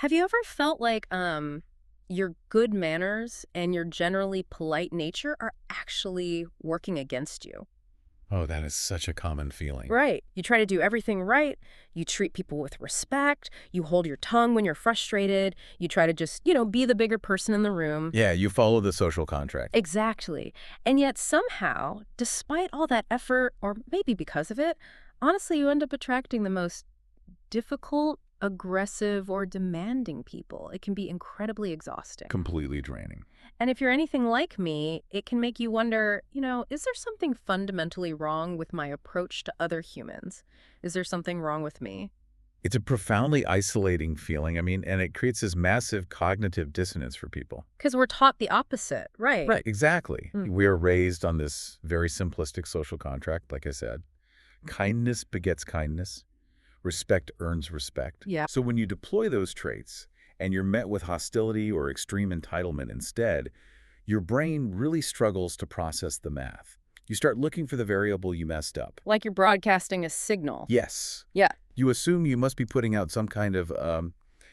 Have you ever felt like your good manners and your generally polite nature are actually working against you? Oh, that is such a common feeling. Right. You try to do everything right. You treat people with respect. You hold your tongue when you're frustrated. You try to just, be the bigger person in the room. Yeah, you follow the social contract. Exactly. And yet somehow, despite all that effort, or maybe because of it, honestly, you end up attracting the most difficult, aggressive, or demanding people. It can be incredibly exhausting. Completely draining. And if you're anything like me, it can make you wonder, is there something fundamentally wrong with my approach to other humans? Is there something wrong with me? It's a profoundly isolating feeling. And it creates this massive cognitive dissonance for people. Because we're taught the opposite, right? Right, exactly. Mm. We are raised on this very simplistic social contract, like I said. Kindness begets kindness. Respect earns respect. Yeah. So when you deploy those traits and you're met with hostility or extreme entitlement instead, your brain really struggles to process the math. You start looking for the variable you messed up. Like you're broadcasting a signal. Yes. Yeah. You assume you must be putting out some kind of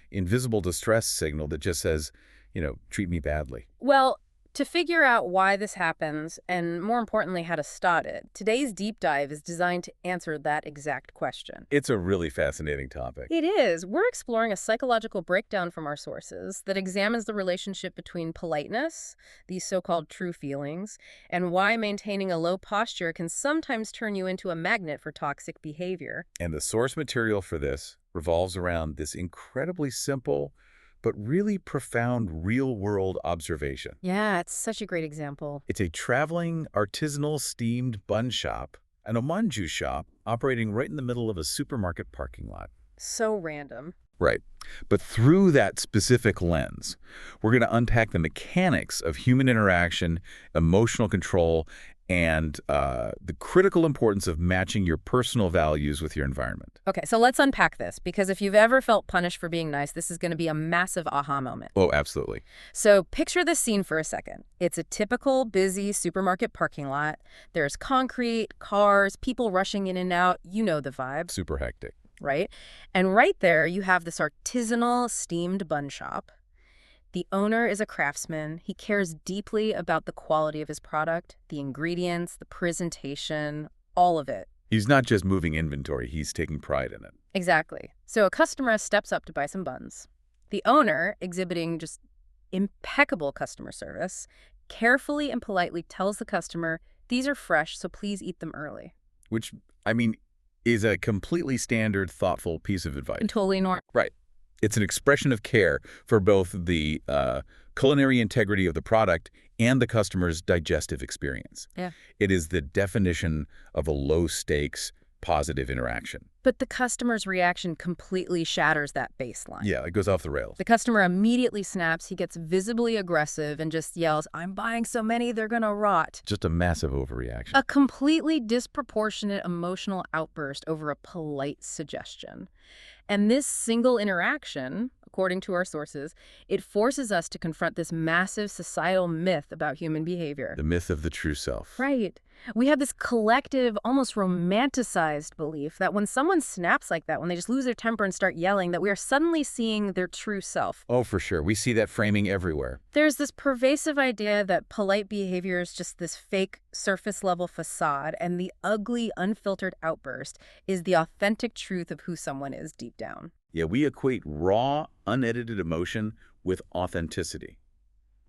invisible distress signal that just says, treat me badly. Well, to figure out why this happens, and more importantly, how to stop it, today's deep dive is designed to answer that exact question. It's a really fascinating topic. It is. We're exploring a psychological breakdown from our sources that examines the relationship between politeness, these so-called true feelings, and why maintaining a low posture can sometimes turn you into a magnet for toxic behavior. And the source material for this revolves around this incredibly simple but really profound real-world observation. Yeah, it's such a great example. It's a traveling artisanal steamed bun shop, an omanju shop operating right in the middle of a supermarket parking lot. So random. Right. But through that specific lens, we're going to unpack the mechanics of human interaction, emotional control, and the critical importance of matching your personal values with your environment. Okay, so let's unpack this, because if you've ever felt punished for being nice, this is going to be a massive aha moment. Oh, absolutely. So picture this scene for a second. It's a typical busy supermarket parking lot. There's concrete, cars, people rushing in and out. You know the vibe, Super hectic. right? And right there, you have this artisanal steamed bun shop. The owner is a craftsman. He cares deeply about the quality of his product, the ingredients, the presentation, all of it. He's not just moving inventory, he's taking pride in it. Exactly. So a customer steps up to buy some buns. The owner, exhibiting just impeccable customer service, carefully and politely tells the customer, "These are fresh, so please eat them early." Which, I mean, is a completely standard, thoughtful piece of advice. And totally normal. Right. It's an expression of care for both the culinary integrity of the product and the customer's digestive experience. Yeah. It is the definition of a low-stakes, positive interaction. But the customer's reaction completely shatters that baseline. Yeah, it goes off the rails. The customer immediately snaps. He gets visibly aggressive and just yells, "I'm buying so many, they're gonna rot." Just a massive overreaction. A completely disproportionate emotional outburst over a polite suggestion. And this single interaction, according to our sources, it forces us to confront this massive societal myth about human behavior. The myth of the true self. Right. We have this collective, almost romanticized belief that when someone snaps like that, when they just lose their temper and start yelling, that we are suddenly seeing their true self. Oh, for sure. We see that framing everywhere. There's this pervasive idea that polite behavior is just this fake surface-level facade, and the ugly, unfiltered outburst is the authentic truth of who someone is deep down. Yeah, we equate raw, unedited emotion with authenticity.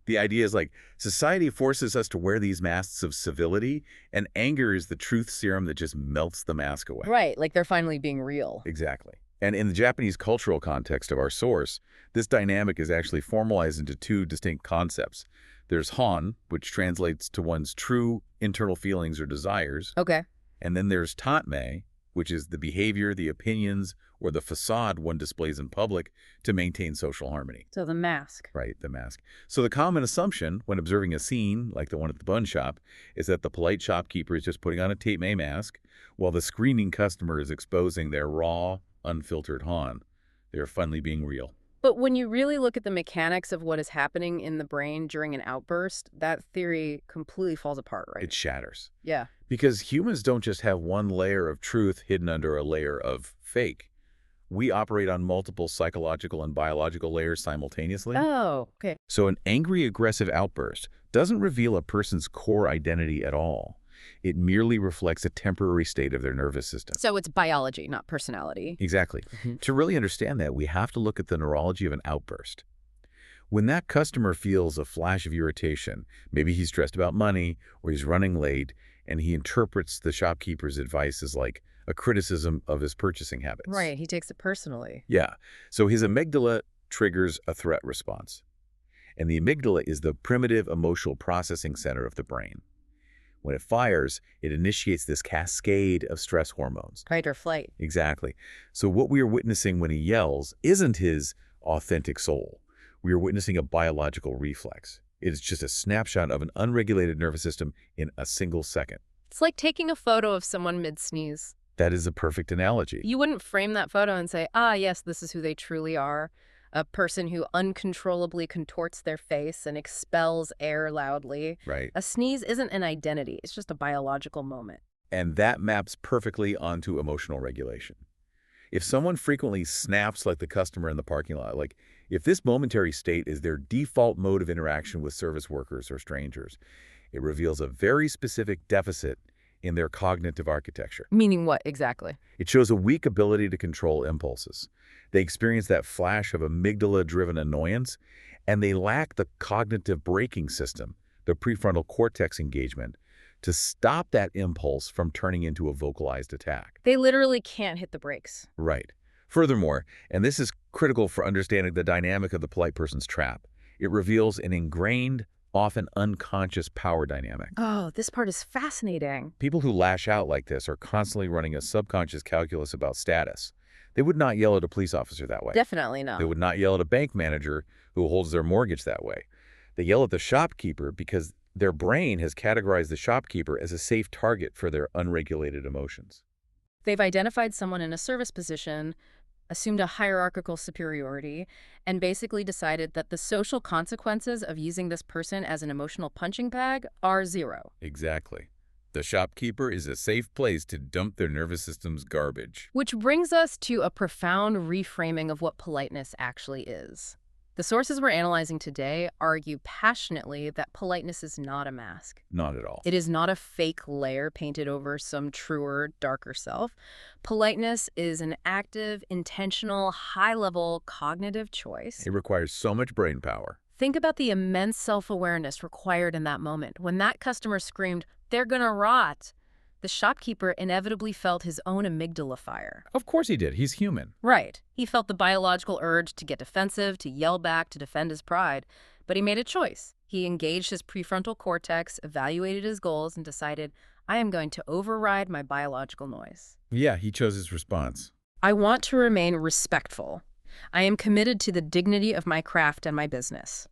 The idea is like society forces us to wear these masks of civility, and anger is the truth serum that just melts the mask away. Right, like they're finally being real. Exactly. And in the Japanese cultural context of our source, this dynamic is actually formalized into two distinct concepts. There's hon, which translates to one's true internal feelings or desires. Okay. And then there's tatme, which is the behavior, the opinions, or the facade one displays in public to maintain social harmony. So the mask. Right, the mask. So the common assumption when observing a scene, like the one at the bun shop, is that the polite shopkeeper is just putting on a tatme mask, while the screaming customer is exposing their raw, unfiltered hon. They're finally being real. But when you really look at the mechanics of what is happening in the brain during an outburst, that theory completely falls apart, right? It shatters. Yeah. Because humans don't just have one layer of truth hidden under a layer of fake. We operate on multiple psychological and biological layers simultaneously. Oh, okay. So an angry, aggressive outburst doesn't reveal a person's core identity at all. It merely reflects a temporary state of their nervous system. So it's biology, not personality. Exactly. Mhm. To really understand that, we have to look at the neurology of an outburst. When that customer feels a flash of irritation, maybe he's stressed about money or he's running late, and he interprets the shopkeeper's advice as like a criticism of his purchasing habits. Right, he takes it personally. Yeah. So his amygdala triggers a threat response. And the amygdala is the primitive emotional processing center of the brain. When it fires, it initiates this cascade of stress hormones. Fight or flight. Exactly. So what we are witnessing when he yells isn't his authentic soul. We are witnessing a biological reflex. It is just a snapshot of an unregulated nervous system in a single second. It's like taking a photo of someone mid-sneeze. That is a perfect analogy. You wouldn't frame that photo and say, ah, yes, this is who they truly are. A person who uncontrollably contorts their face and expels air loudly. Right. A sneeze isn't an identity. It's just a biological moment. And that maps perfectly onto emotional regulation. If someone frequently snaps like the customer in the parking lot, like if this momentary state is their default mode of interaction with service workers or strangers, it reveals a very specific deficit in their cognitive architecture. Meaning what exactly? It shows a weak ability to control impulses. They experience that flash of amygdala-driven annoyance, and they lack the cognitive braking system, the prefrontal cortex engagement, to stop that impulse from turning into a vocalized attack. They literally can't hit the brakes. Right. Furthermore, and this is critical for understanding the dynamic of the polite person's trap, it reveals an ingrained, often unconscious power dynamic. Oh, this part is fascinating. People who lash out like this are constantly running a subconscious calculus about status. They would not yell at a police officer that way. Definitely not. They would not yell at a bank manager who holds their mortgage that way. They yell at the shopkeeper because their brain has categorized the shopkeeper as a safe target for their unregulated emotions. They've identified someone in a service position, assumed a hierarchical superiority, and basically decided that the social consequences of using this person as an emotional punching bag are zero. Exactly. The shopkeeper is a safe place to dump their nervous system's garbage. Which brings us to a profound reframing of what politeness actually is. The sources we're analyzing today argue passionately that politeness is not a mask. Not at all. It is not a fake layer painted over some truer, darker self. Politeness is an active, intentional, high-level cognitive choice. It requires so much brain power. Think about the immense self-awareness required in that moment. When that customer screamed, "They're gonna rot," the shopkeeper inevitably felt his own amygdala fire. Of course he did. He's human. Right. He felt the biological urge to get defensive, to yell back, to defend his pride. But he made a choice. He engaged his prefrontal cortex, evaluated his goals, and decided, I am going to override my biological noise. Yeah, he chose his response. I want to remain respectful. I am committed to the dignity of my craft and my business.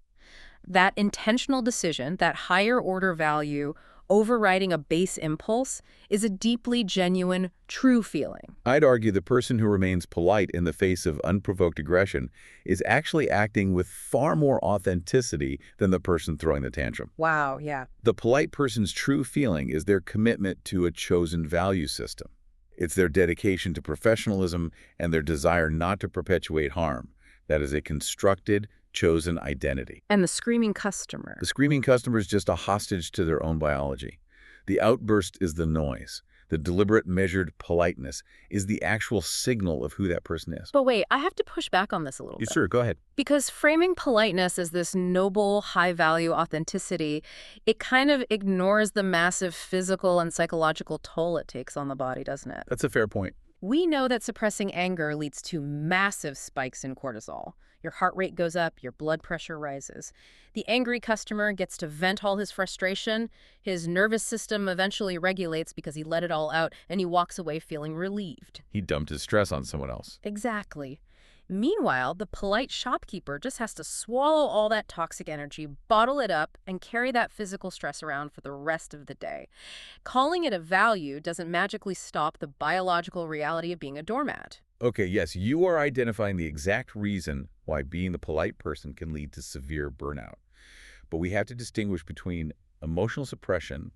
That intentional decision, that higher order value, overriding a base impulse, is a deeply genuine, true feeling. I'd argue the person who remains polite in the face of unprovoked aggression is actually acting with far more authenticity than the person throwing the tantrum. Wow, yeah. The polite person's true feeling is their commitment to a chosen value system. It's their dedication to professionalism and their desire not to perpetuate harm. That is a constructed, chosen identity. And the screaming customer. The screaming customer is just a hostage to their own biology. The outburst is the noise. The deliberate, measured politeness is the actual signal of who that person is. But wait, I have to push back on this a little bit. Sure, go ahead. Because framing politeness as this noble, high-value authenticity, it kind of ignores the massive physical and psychological toll it takes on the body, doesn't it? That's a fair point. We know that suppressing anger leads to massive spikes in cortisol. Your heart rate goes up, your blood pressure rises. The angry customer gets to vent all his frustration. His nervous system eventually regulates because he let it all out, and he walks away feeling relieved. He dumped his stress on someone else. Exactly. Meanwhile, the polite shopkeeper just has to swallow all that toxic energy, bottle it up, and carry that physical stress around for the rest of the day. Calling it a value doesn't magically stop the biological reality of being a doormat. Okay, yes, you are identifying the exact reason why being the polite person can lead to severe burnout. But we have to distinguish between emotional suppression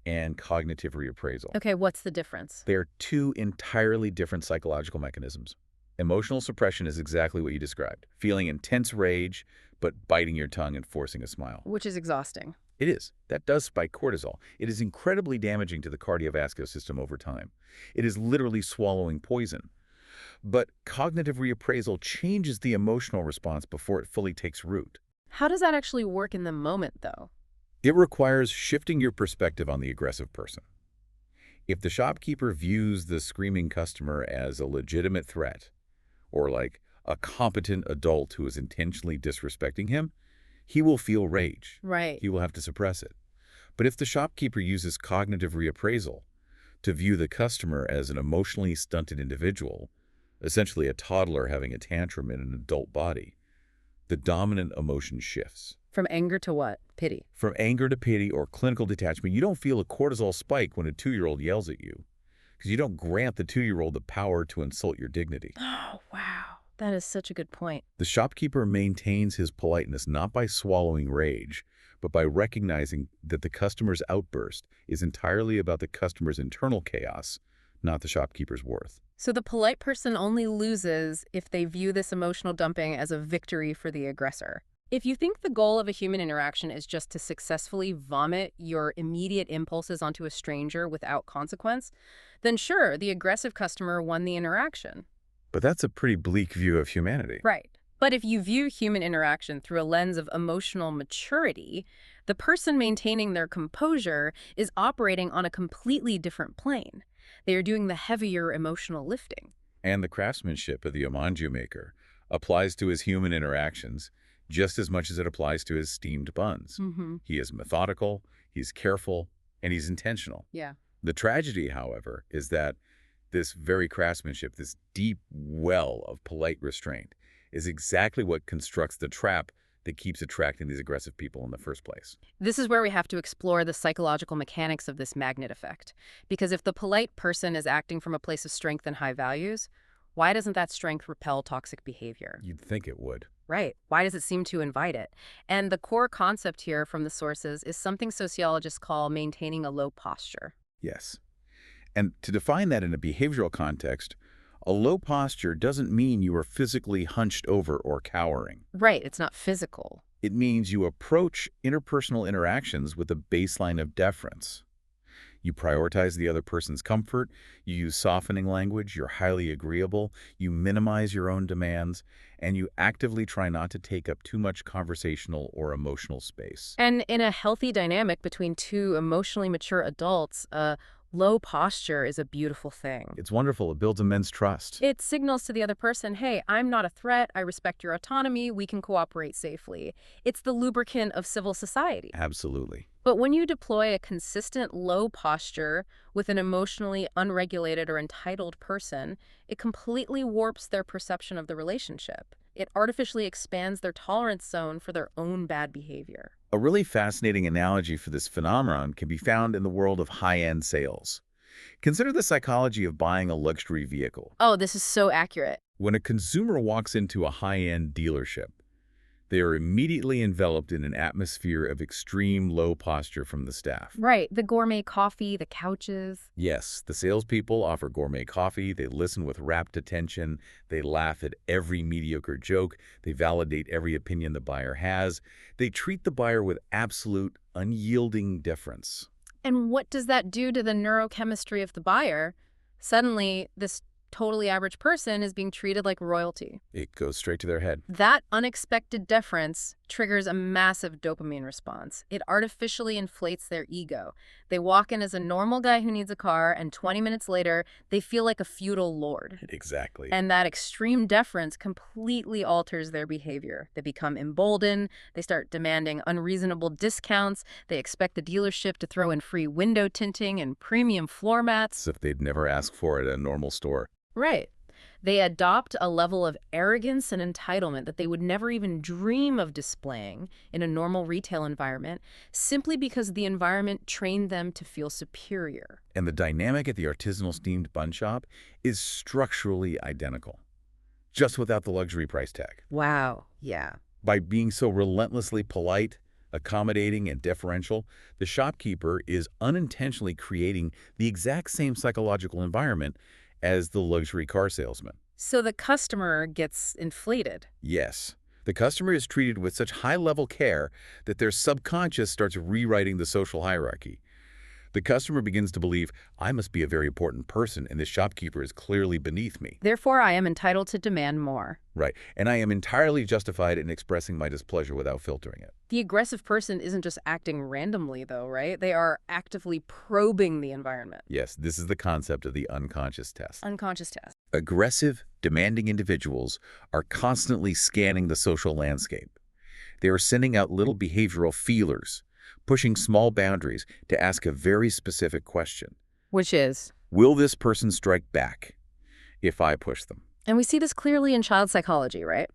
and cognitive reappraisal. Okay, what's the difference? They are two entirely different psychological mechanisms. Emotional suppression is exactly what you described. Feeling intense rage, but biting your tongue and forcing a smile. Which is exhausting. It is. That does spike cortisol. It is incredibly damaging to the cardiovascular system over time. It is literally swallowing poison. But cognitive reappraisal changes the emotional response before it fully takes root. How does that actually work in the moment, though? It requires shifting your perspective on the aggressive person. If the shopkeeper views the screaming customer as a legitimate threat, or like a competent adult who is intentionally disrespecting him, he will feel rage. Right. He will have to suppress it. But if the shopkeeper uses cognitive reappraisal to view the customer as an emotionally stunted individual, essentially a toddler having a tantrum in an adult body, the dominant emotion shifts. From anger to what? Pity. From anger to pity or clinical detachment, you don't feel a cortisol spike when a 2-year-old yells at you, because you don't grant the 2-year-old the power to insult your dignity. Oh, wow. That is such a good point. The shopkeeper maintains his politeness not by swallowing rage, but by recognizing that the customer's outburst is entirely about the customer's internal chaos, not the shopkeeper's worth. So the polite person only loses if they view this emotional dumping as a victory for the aggressor. If you think the goal of a human interaction is just to successfully vomit your immediate impulses onto a stranger without consequence, then sure, the aggressive customer won the interaction. But that's a pretty bleak view of humanity. Right. But if you view human interaction through a lens of emotional maturity, the person maintaining their composure is operating on a completely different plane. They are doing the heavier emotional lifting. And the craftsmanship of the omanju maker applies to his human interactions just as much as it applies to his steamed buns. He is methodical, he's careful, and he's intentional. Yeah. The tragedy, however, is that this very craftsmanship, this deep well of polite restraint, is exactly what constructs the trap that keeps attracting these aggressive people in the first place. This is where we have to explore the psychological mechanics of this magnet effect. Because if the polite person is acting from a place of strength and high values, why doesn't that strength repel toxic behavior? You'd think it would. Right. Why does it seem to invite it? And the core concept here from the sources is something sociologists call maintaining a low posture. Yes. And to define that in a behavioral context, a low posture doesn't mean you are physically hunched over or cowering. Right. It's not physical. It means you approach interpersonal interactions with a baseline of deference. You prioritize the other person's comfort, you use softening language, you're highly agreeable, you minimize your own demands, and you actively try not to take up too much conversational or emotional space. And in a healthy dynamic between two emotionally mature adults, low posture is a beautiful thing. It's wonderful. It builds immense trust. It signals to the other person, hey, I'm not a threat, I respect your autonomy, we can cooperate safely. It's the lubricant of civil society. Absolutely. But when you deploy a consistent low posture with an emotionally unregulated or entitled person, it completely warps their perception of the relationship. It artificially expands their tolerance zone for their own bad behavior. A really fascinating analogy for this phenomenon can be found in the world of high-end sales. Consider the psychology of buying a luxury vehicle. Oh, this is so accurate. When a consumer walks into a high-end dealership, they are immediately enveloped in an atmosphere of extreme low posture from the staff. Right, the gourmet coffee, the couches. Yes, the salespeople offer gourmet coffee, they listen with rapt attention, they laugh at every mediocre joke, they validate every opinion the buyer has, they treat the buyer with absolute, unyielding deference. And what does that do to the neurochemistry of the buyer? Suddenly, this totally average person is being treated like royalty. It goes straight to their head. That unexpected deference triggers a massive dopamine response. It artificially inflates their ego. They walk in as a normal guy who needs a car, and 20 minutes later, they feel like a feudal lord. Exactly. And that extreme deference completely alters their behavior. They become emboldened, they start demanding unreasonable discounts, they expect the dealership to throw in free window tinting and premium floor mats. As if they'd never asked for it at a normal store. Right. They adopt a level of arrogance and entitlement that they would never even dream of displaying in a normal retail environment, simply because the environment trained them to feel superior. And the dynamic at the artisanal steamed bun shop is structurally identical, just without the luxury price tag. Wow. Yeah. By being so relentlessly polite, accommodating, and deferential, the shopkeeper is unintentionally creating the exact same psychological environment as the luxury car salesman. So the customer gets inflated. Yes. The customer is treated with such high-level care that their subconscious starts rewriting the social hierarchy. The customer begins to believe, I must be a very important person and this shopkeeper is clearly beneath me. Therefore, I am entitled to demand more. Right. And I am entirely justified in expressing my displeasure without filtering it. The aggressive person isn't just acting randomly, though, right? They are actively probing the environment. Yes, this is the concept of the unconscious test. Unconscious test. Aggressive, demanding individuals are constantly scanning the social landscape. They are sending out little behavioral feelers, pushing small boundaries to ask a very specific question. Which is? Will this person strike back if I push them? And we see this clearly in child psychology, right?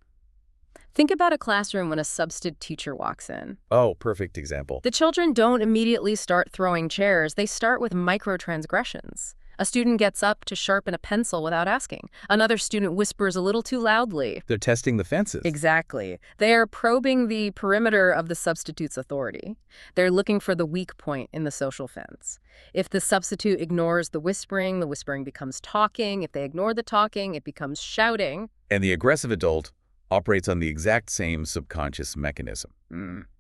Think about a classroom when a substitute teacher walks in. Oh, perfect example. The children don't immediately start throwing chairs. They start with microtransgressions. A student gets up to sharpen a pencil without asking. Another student whispers a little too loudly. They're testing the fences. Exactly. They are probing the perimeter of the substitute's authority. They're looking for the weak point in the social fence. If the substitute ignores the whispering becomes talking. If they ignore the talking, it becomes shouting. And the aggressive adult operates on the exact same subconscious mechanism.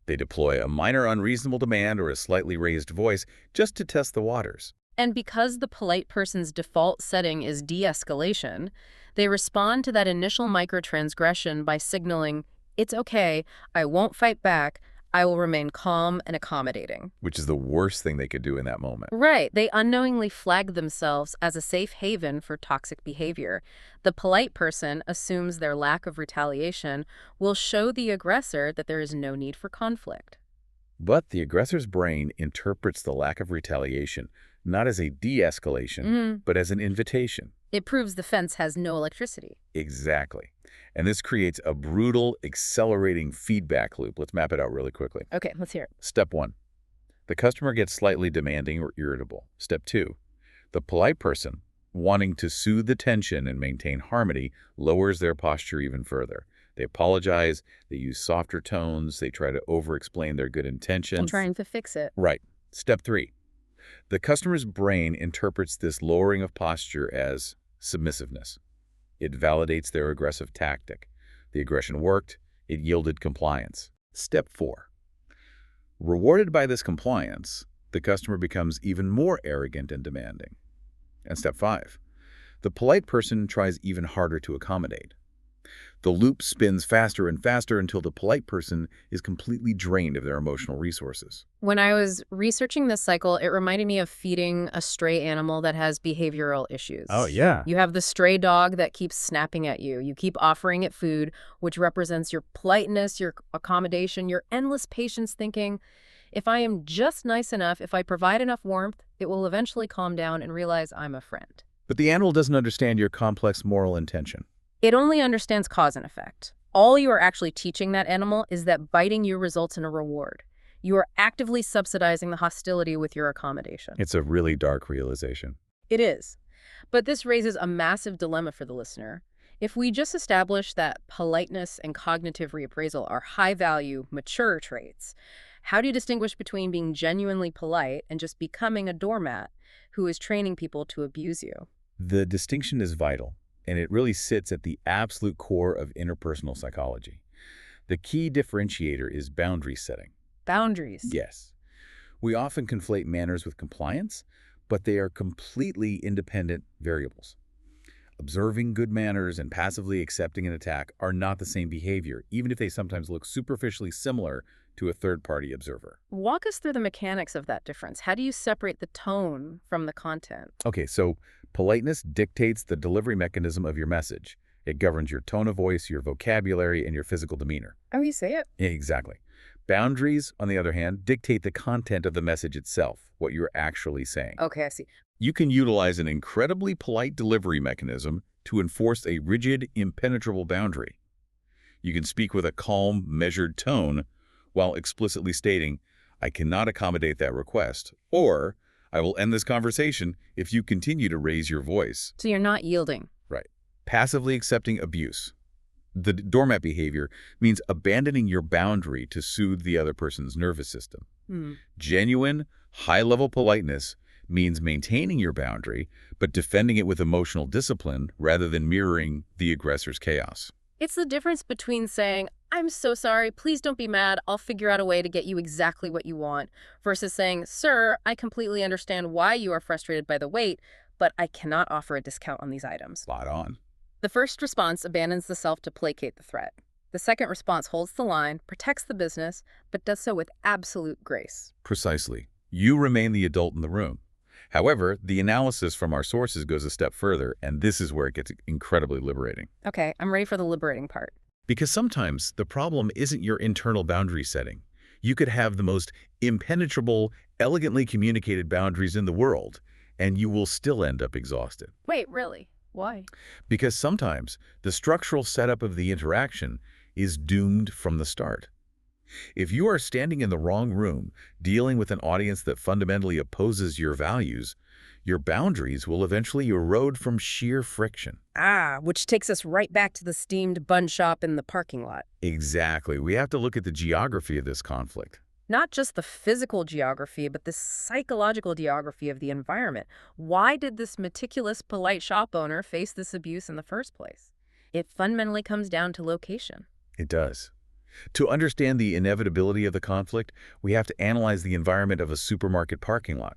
They deploy a minor unreasonable demand or a slightly raised voice just to test the waters. And because the polite person's default setting is de-escalation, they respond to that initial microtransgression by signaling, it's okay, I won't fight back, I will remain calm and accommodating. Which is the worst thing they could do in that moment. Right. They unknowingly flag themselves as a safe haven for toxic behavior. The polite person assumes their lack of retaliation will show the aggressor that there is no need for conflict. But the aggressor's brain interprets the lack of retaliation not as a de-escalation, but as an invitation. It proves the fence has no electricity. Exactly. And this creates a brutal, accelerating feedback loop. Let's map it out really quickly. Okay, let's hear it. Step 1. The customer gets slightly demanding or irritable. Step 2. The polite person, wanting to soothe the tension and maintain harmony, lowers their posture even further. They apologize, they use softer tones, they try to over-explain their good intentions. I'm trying to fix it. Right. Step 3. The customer's brain interprets this lowering of posture as submissiveness. It validates their aggressive tactic. The aggression worked, it yielded compliance. Step 4. Rewarded by this compliance, the customer becomes even more arrogant and demanding. And step 5. The polite person tries even harder to accommodate. The loop spins faster and faster until the polite person is completely drained of their emotional resources. When I was researching this cycle, it reminded me of feeding a stray animal that has behavioral issues. Oh, yeah. You have the stray dog that keeps snapping at you. You keep offering it food, which represents your politeness, your accommodation, your endless patience, thinking, if I am just nice enough, if I provide enough warmth, it will eventually calm down and realize I'm a friend. But the animal doesn't understand your complex moral intention. It only understands cause and effect. All you are actually teaching that animal is that biting you results in a reward. You are actively subsidizing the hostility with your accommodation. It's a really dark realization. It is. But this raises a massive dilemma for the listener. If we just establish that politeness and cognitive reappraisal are high-value, mature traits, how do you distinguish between being genuinely polite and just becoming a doormat who is training people to abuse you? The distinction is vital, and it really sits at the absolute core of interpersonal psychology. The key differentiator is boundary setting. Boundaries. Yes. We often conflate manners with compliance, but they are completely independent variables. Observing good manners and passively accepting an attack are not the same behavior, even if they sometimes look superficially similar to a third-party observer. Walk us through the mechanics of that difference. How do you separate the tone from the content? Okay, so politeness dictates the delivery mechanism of your message. It governs your tone of voice, your vocabulary, and your physical demeanor. Oh, you say it? Yeah, exactly. Boundaries, on the other hand, dictate the content of the message itself, what you're actually saying. Okay, I see. You can utilize an incredibly polite delivery mechanism to enforce a rigid, impenetrable boundary. You can speak with a calm, measured tone while explicitly stating, I cannot accommodate that request, or I will end this conversation if you continue to raise your voice. So you're not yielding. Right. Passively accepting abuse. The doormat behavior means abandoning your boundary to soothe the other person's nervous system. Genuine, high-level politeness means maintaining your boundary, but defending it with emotional discipline rather than mirroring the aggressor's chaos. It's the difference between saying, I'm so sorry, please don't be mad, I'll figure out a way to get you exactly what you want, versus saying, sir, I completely understand why you are frustrated by the wait, but I cannot offer a discount on these items. Spot on. The first response abandons the self to placate the threat. The second response holds the line, protects the business, but does so with absolute grace. Precisely. You remain the adult in the room. However, the analysis from our sources goes a step further, and this is where it gets incredibly liberating. Okay, I'm ready for the liberating part. Because sometimes the problem isn't your internal boundary setting. You could have the most impenetrable, elegantly communicated boundaries in the world, and you will still end up exhausted. Wait, really? Why? Because sometimes the structural setup of the interaction is doomed from the start. If you are standing in the wrong room, dealing with an audience that fundamentally opposes your values, your boundaries will eventually erode from sheer friction. Which takes us right back to the steamed bun shop in the parking lot. Exactly. We have to look at the geography of this conflict. Not just the physical geography, but the psychological geography of the environment. Why did this meticulous, polite shop owner face this abuse in the first place? It fundamentally comes down to location. It does. To understand the inevitability of the conflict, we have to analyze the environment of a supermarket parking lot.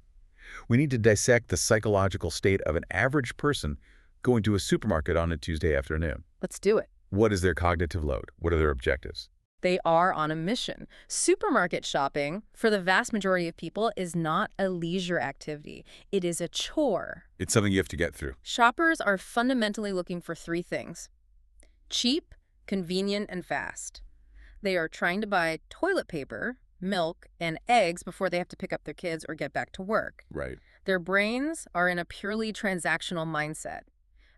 We need to dissect the psychological state of an average person going to a supermarket on a Tuesday afternoon. Let's do it. What is their cognitive load? What are their objectives? They are on a mission. Supermarket shopping, for the vast majority of people, is not a leisure activity. It is a chore. It's something you have to get through. Shoppers are fundamentally looking for three things: cheap, convenient, and fast. They are trying to buy toilet paper, milk, and eggs before they have to pick up their kids or get back to work. Right. Their brains are in a purely transactional mindset.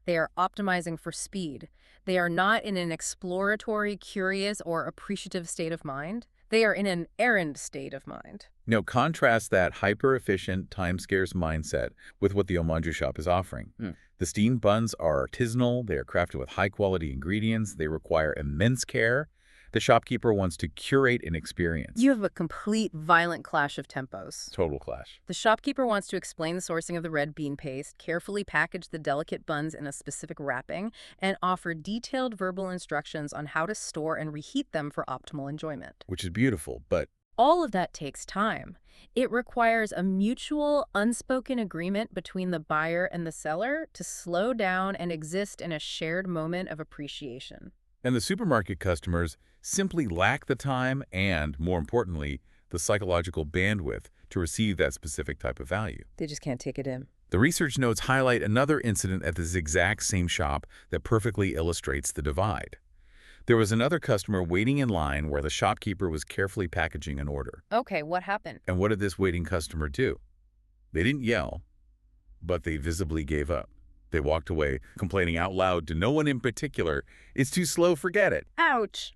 They are optimizing for speed. They are not in an exploratory, curious, or appreciative state of mind. They are in an errand state of mind. Now, contrast that hyper-efficient, time-scarce mindset with what the Omanju shop is offering. The steamed buns are artisanal, they are crafted with high-quality ingredients, they require immense care. The shopkeeper wants to curate an experience. You have a complete violent clash of tempos. Total clash. The shopkeeper wants to explain the sourcing of the red bean paste, carefully package the delicate buns in a specific wrapping, and offer detailed verbal instructions on how to store and reheat them for optimal enjoyment. Which is beautiful, but all of that takes time. It requires a mutual, unspoken agreement between the buyer and the seller to slow down and exist in a shared moment of appreciation. and the supermarket customers simply lack the time and, more importantly, the psychological bandwidth to receive that specific type of value. They just can't take it in. The research notes highlight another incident at this exact same shop that perfectly illustrates the divide. There was another customer waiting in line where the shopkeeper was carefully packaging an order. Okay, what happened? And what did this waiting customer do? They didn't yell, but they visibly gave up. They walked away, complaining out loud to no one in particular, "It's too slow, forget it." Ouch!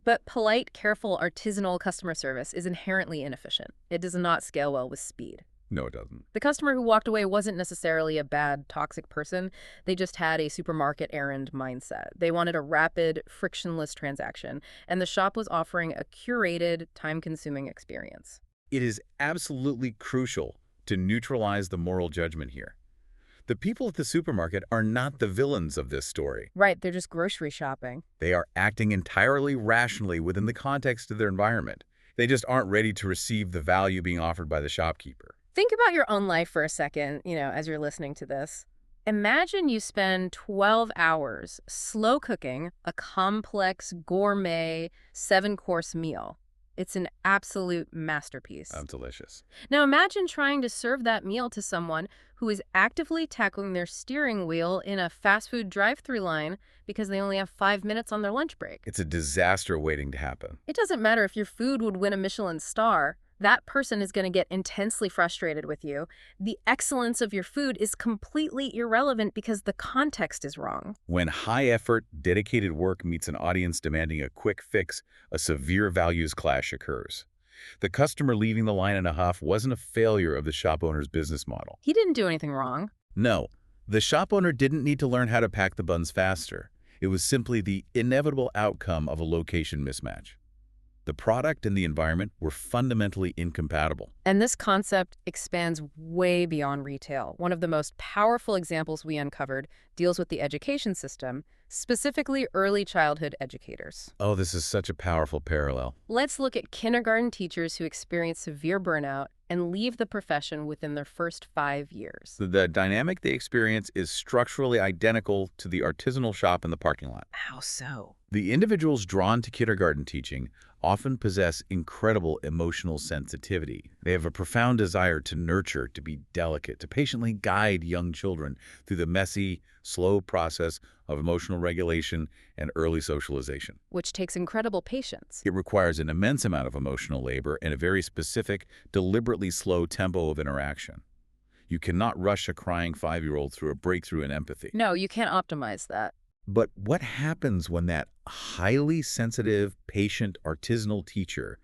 But polite, careful, artisanal customer service is inherently inefficient. It does not scale well with speed. No, it doesn't. The customer who walked away wasn't necessarily a bad, toxic person. They just had a supermarket errand mindset. They wanted a rapid, frictionless transaction, and the shop was offering a curated, time-consuming experience. It is absolutely crucial to neutralize the moral judgment here. The people at the supermarket are not the villains of this story. Right, they're just grocery shopping. They are acting entirely rationally within the context of their environment. They just aren't ready to receive the value being offered by the shopkeeper. Think about your own life for a second, as you're listening to this. Imagine you spend 12 hours slow cooking a complex, gourmet, 7-course meal. It's an absolute masterpiece. Delicious. Now imagine trying to serve that meal to someone who is actively tackling their steering wheel in a fast food drive-thru line because they only have 5 minutes on their lunch break. It's a disaster waiting to happen. It doesn't matter if your food would win a Michelin star. That person is going to get intensely frustrated with you. The excellence of your food is completely irrelevant because the context is wrong. When high-effort, dedicated work meets an audience demanding a quick fix, a severe values clash occurs. The customer leaving the line in a huff wasn't a failure of the shop owner's business model. He didn't do anything wrong. No, the shop owner didn't need to learn how to pack the buns faster. It was simply the inevitable outcome of a location mismatch. The product and the environment were fundamentally incompatible. And this concept expands way beyond retail. One of the most powerful examples we uncovered deals with the education system, specifically early childhood educators. Oh, this is such a powerful parallel. Let's look at kindergarten teachers who experience severe burnout and leave the profession within their first 5 years. The dynamic they experience is structurally identical to the artisanal shop in the parking lot. How so? The individuals drawn to kindergarten teaching often possess incredible emotional sensitivity. They have a profound desire to nurture, to be delicate, to patiently guide young children through the messy, slow process of emotional regulation and early socialization. Which takes incredible patience. It requires an immense amount of emotional labor and a very specific, deliberately slow tempo of interaction. You cannot rush a crying 5-year-old through a breakthrough in empathy. No, you can't optimize that. But what happens when that highly sensitive, patient, artisanal teacher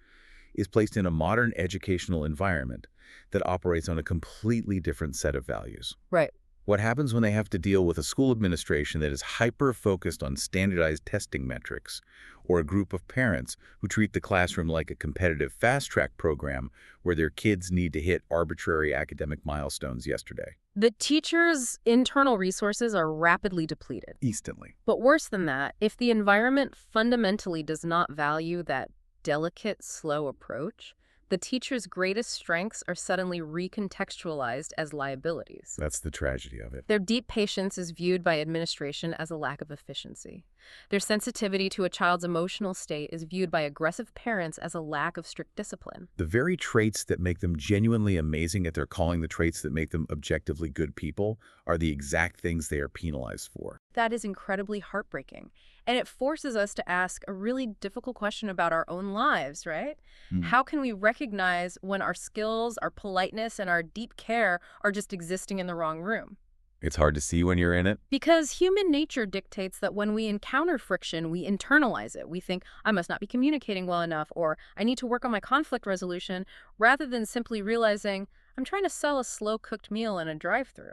is placed in a modern educational environment that operates on a completely different set of values? Right. What happens when they have to deal with a school administration that is hyper-focused on standardized testing metrics, or a group of parents who treat the classroom like a competitive fast-track program where their kids need to hit arbitrary academic milestones yesterday? The teacher's internal resources are rapidly depleted. Instantly. But worse than that, if the environment fundamentally does not value that delicate, slow approach, the teacher's greatest strengths are suddenly recontextualized as liabilities. That's the tragedy of it. Their deep patience is viewed by administration as a lack of efficiency. Their sensitivity to a child's emotional state is viewed by aggressive parents as a lack of strict discipline. The very traits that make them genuinely amazing at their calling, the traits that make them objectively good people, are the exact things they are penalized for. That is incredibly heartbreaking. And it forces us to ask a really difficult question about our own lives, right? How can we recognize when our skills, our politeness, and our deep care are just existing in the wrong room? It's hard to see when you're in it. Because human nature dictates that when we encounter friction, we internalize it. We think, I must not be communicating well enough, or I need to work on my conflict resolution, rather than simply realizing, I'm trying to sell a slow-cooked meal in a drive-thru.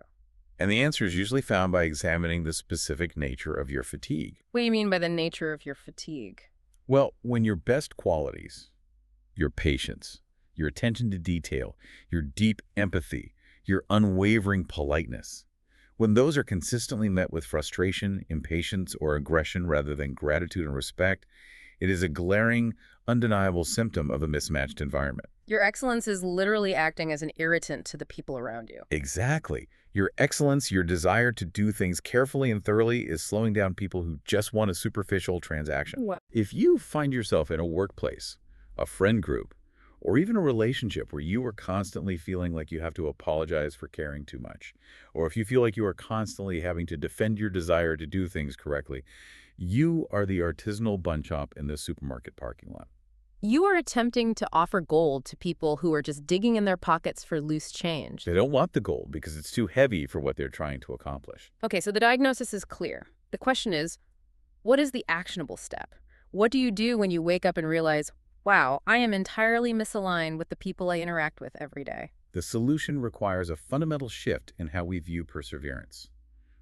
And the answer is usually found by examining the specific nature of your fatigue. What do you mean by the nature of your fatigue? Well, when your best qualities, your patience, your attention to detail, your deep empathy, your unwavering politeness, when those are consistently met with frustration, impatience, or aggression rather than gratitude and respect, it is a glaring, undeniable symptom of a mismatched environment. Your excellence is literally acting as an irritant to the people around you. Exactly. Your excellence, your desire to do things carefully and thoroughly is slowing down people who just want a superficial transaction. What? If you find yourself in a workplace, a friend group, or even a relationship where you are constantly feeling like you have to apologize for caring too much, or if you feel like you are constantly having to defend your desire to do things correctly, you are the artisanal bun shop in the supermarket parking lot. You are attempting to offer gold to people who are just digging in their pockets for loose change. They don't want the gold because it's too heavy for what they're trying to accomplish. Okay, so the diagnosis is clear. The question is, what is the actionable step? What do you do when you wake up and realize, wow, I am entirely misaligned with the people I interact with every day? The solution requires a fundamental shift in how we view perseverance.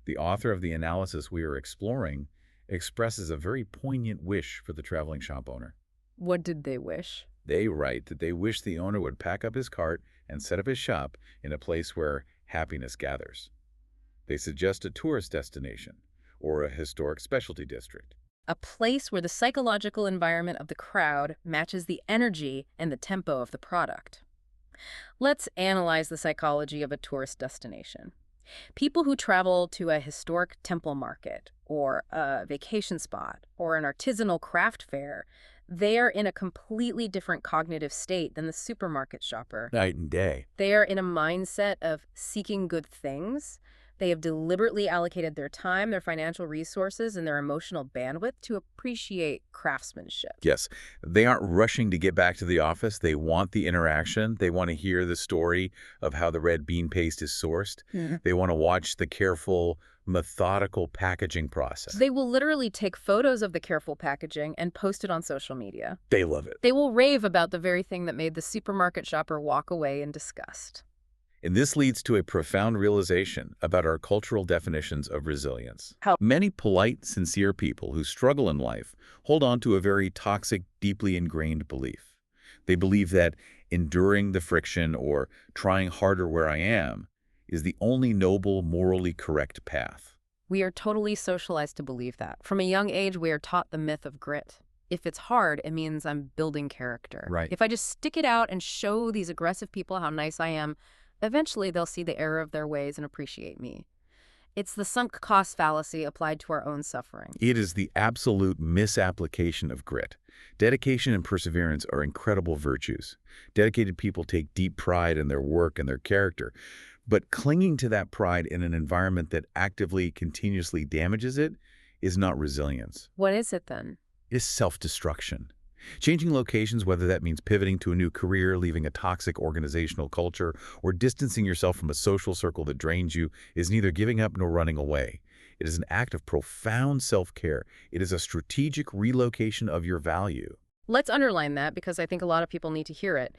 The author of the analysis we are exploring expresses a very poignant wish for the traveling shop owner. What did they wish? They write that they wish the owner would pack up his cart and set up his shop in a place where happiness gathers. They suggest a tourist destination or a historic specialty district. A place where the psychological environment of the crowd matches the energy and the tempo of the product. Let's analyze the psychology of a tourist destination. People who travel to a historic temple market or a vacation spot or an artisanal craft fair, they are in a completely different cognitive state than the supermarket shopper. Night and day. They are in a mindset of seeking good things. They have deliberately allocated their time, their financial resources, and their emotional bandwidth to appreciate craftsmanship. Yes, they aren't rushing to get back to the office. They want the interaction. They want to hear the story of how the red bean paste is sourced. They want to watch the careful, methodical packaging process. They will literally take photos of the careful packaging and post it on social media. They love it. They will rave about the very thing that made the supermarket shopper walk away in disgust. And this leads to a profound realization about our cultural definitions of resilience. How? Many polite, sincere people who struggle in life hold on to a very toxic, deeply ingrained belief. They believe that enduring the friction or trying harder where I am is the only noble, morally correct path. We are totally socialized to believe that. From a young age, we are taught the myth of grit. If it's hard, it means I'm building character. Right. If I just stick it out and show these aggressive people how nice I am, eventually they'll see the error of their ways and appreciate me. It's the sunk cost fallacy applied to our own suffering. It is the absolute misapplication of grit. Dedication and perseverance are incredible virtues. Dedicated people take deep pride in their work and their character, but clinging to that pride in an environment that actively, continuously damages it is not resilience. What is it then? It is self-destruction. Changing locations, whether that means pivoting to a new career, leaving a toxic organizational culture, or distancing yourself from a social circle that drains you, is neither giving up nor running away. It is an act of profound self-care. It is a strategic relocation of your value. Let's underline that because I think a lot of people need to hear it.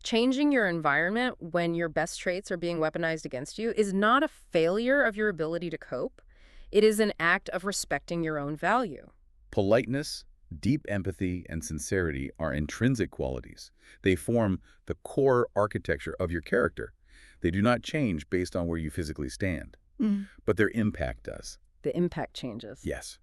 Changing your environment when your best traits are being weaponized against you is not a failure of your ability to cope. It is an act of respecting your own value. Politeness, deep empathy, and sincerity are intrinsic qualities. They form the core architecture of your character. They do not change based on where you physically stand, but their impact does. The impact changes. Yes.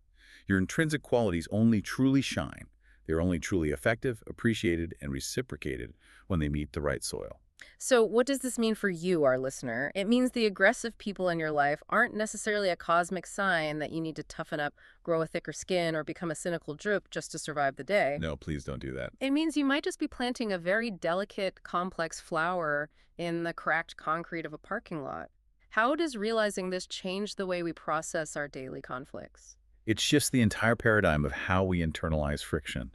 Your intrinsic qualities only truly shine. They're only truly effective, appreciated, and reciprocated when they meet the right soil. So what does this mean for you, our listener? It means the aggressive people in your life aren't necessarily a cosmic sign that you need to toughen up, grow a thicker skin, or become a cynical droop just to survive the day. No, please don't do that. It means you might just be planting a very delicate, complex flower in the cracked concrete of a parking lot. How does realizing this change the way we process our daily conflicts? It shifts the entire paradigm of how we internalize friction.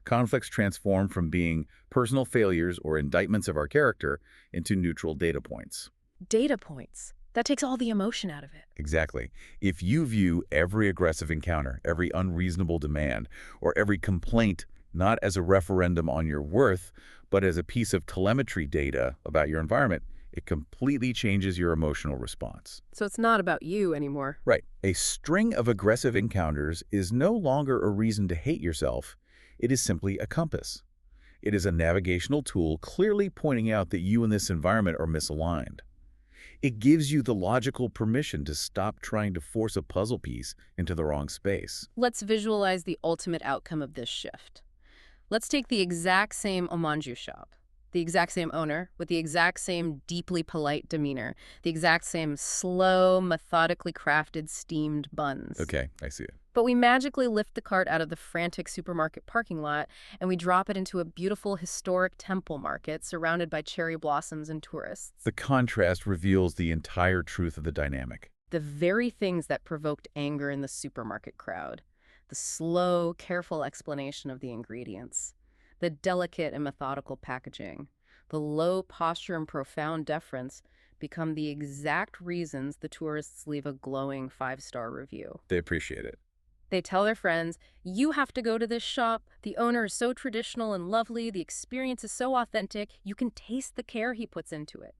Conflicts transform from being personal failures or indictments of our character into neutral data points. Data points. That takes all the emotion out of it. Exactly. If you view every aggressive encounter, every unreasonable demand, or every complaint not as a referendum on your worth, but as a piece of telemetry data about your environment, it completely changes your emotional response. So it's not about you anymore. Right. A string of aggressive encounters is no longer a reason to hate yourself. It is simply a compass. It is a navigational tool clearly pointing out that you and this environment are misaligned. It gives you the logical permission to stop trying to force a puzzle piece into the wrong space. Let's visualize the ultimate outcome of this shift. Let's take the exact same omanju shop, the exact same owner, with the exact same deeply polite demeanor, the exact same slow, methodically crafted steamed buns. Okay, I see it. But we magically lift the cart out of the frantic supermarket parking lot and we drop it into a beautiful historic temple market surrounded by cherry blossoms and tourists. The contrast reveals the entire truth of the dynamic. The very things that provoked anger in the supermarket crowd. The slow, careful explanation of the ingredients. The delicate and methodical packaging. The low posture and profound deference become the exact reasons the tourists leave a glowing 5-star review. They appreciate it. They tell their friends, you have to go to this shop. The owner is so traditional and lovely. The experience is so authentic. You can taste the care he puts into it.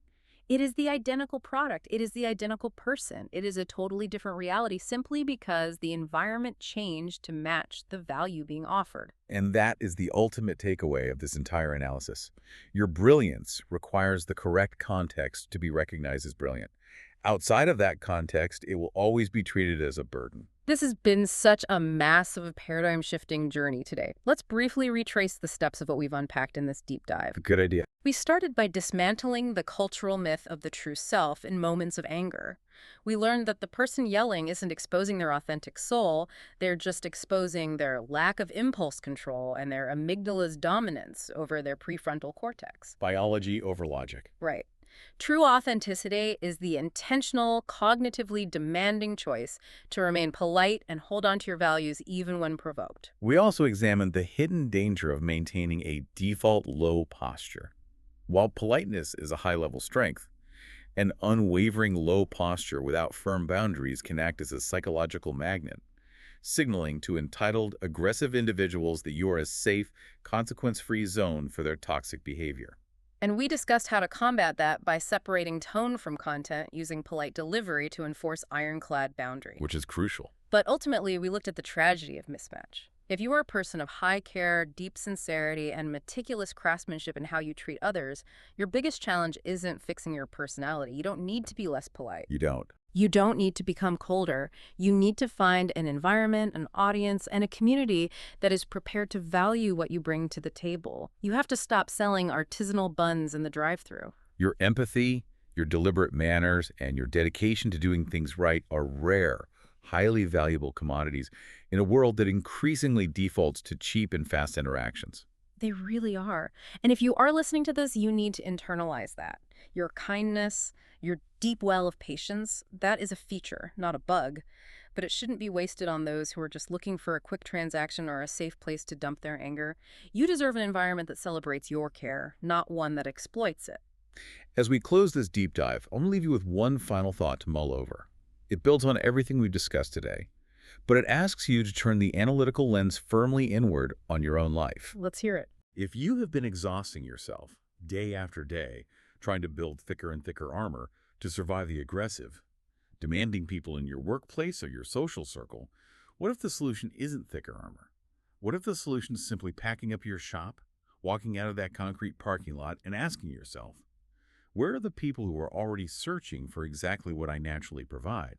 It is the identical product. It is the identical person. It is a totally different reality simply because the environment changed to match the value being offered. And that is the ultimate takeaway of this entire analysis. Your brilliance requires the correct context to be recognized as brilliant. Outside of that context, it will always be treated as a burden. This has been such a massive paradigm-shifting journey today. Let's briefly retrace the steps of what we've unpacked in this deep dive. Good idea. We started by dismantling the cultural myth of the true self in moments of anger. We learned that the person yelling isn't exposing their authentic soul, they're just exposing their lack of impulse control and their amygdala's dominance over their prefrontal cortex. Biology over logic. Right. True authenticity is the intentional, cognitively demanding choice to remain polite and hold on to your values even when provoked. We also examined the hidden danger of maintaining a default low posture. While politeness is a high-level strength, an unwavering low posture without firm boundaries can act as a psychological magnet, signaling to entitled, aggressive individuals that you are a safe, consequence-free zone for their toxic behavior. And we discussed how to combat that by separating tone from content using polite delivery to enforce ironclad boundary. which is crucial. But ultimately, we looked at the tragedy of mismatch. If you are a person of high care, deep sincerity, and meticulous craftsmanship in how you treat others, your biggest challenge isn't fixing your personality. You don't need to be less polite. You don't. You don't need to become colder. You need to find an environment, an audience, and a community that is prepared to value what you bring to the table. You have to stop selling artisanal buns in the drive-thru. Your empathy, your deliberate manners, and your dedication to doing things right are rare, highly valuable commodities in a world that increasingly defaults to cheap and fast interactions. They really are. And if you are listening to this, you need to internalize that. Your kindness, your deep well of patience, that is a feature, not a bug. But it shouldn't be wasted on those who are just looking for a quick transaction or a safe place to dump their anger. You deserve an environment that celebrates your care, not one that exploits it. As we close this deep dive, I want to leave you with one final thought to mull over. It builds on everything we've discussed today, but it asks you to turn the analytical lens firmly inward on your own life. Let's hear it. If you have been exhausting yourself day after day, trying to build thicker and thicker armor to survive the aggressive, demanding people in your workplace or your social circle, what if the solution isn't thicker armor? What if the solution is simply packing up your shop, walking out of that concrete parking lot, and asking yourself, where are the people who are already searching for exactly what I naturally provide?